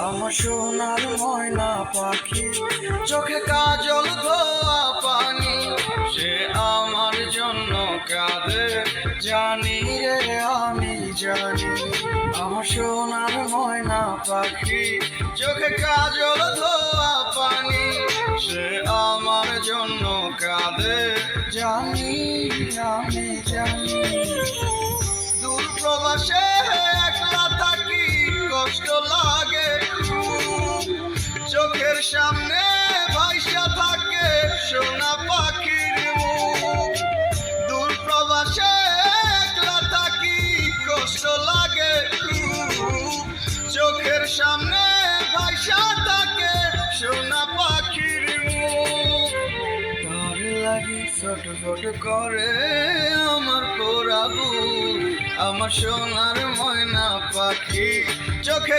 আমার সোনার ময়না পাখি, চোখে কাজল ধোয়া পানি, সে আমার জন্য কাঁদে জানি রে আমি জানি। আমার সোনার ময়না পাখি, চোখে কাজল ধোয়া পানি, সে আমার জন্য কাঁদে জানি আমি জানি। দূর প্রবাসে একলা থাকি, কষ্ট লাগে, চোখের সামনে ভাইসা থাকে সোনা পাখির মুখ। দূর প্রবাসে একলা থাকি, কষ্ট লাগে, চোখের সামনে ভাইসা থাকে সোনা পাখির মুখ। তার লাগি ছটফট করে আমার পোড়াবু, আমার সোনার ময়না পাখি, চোখে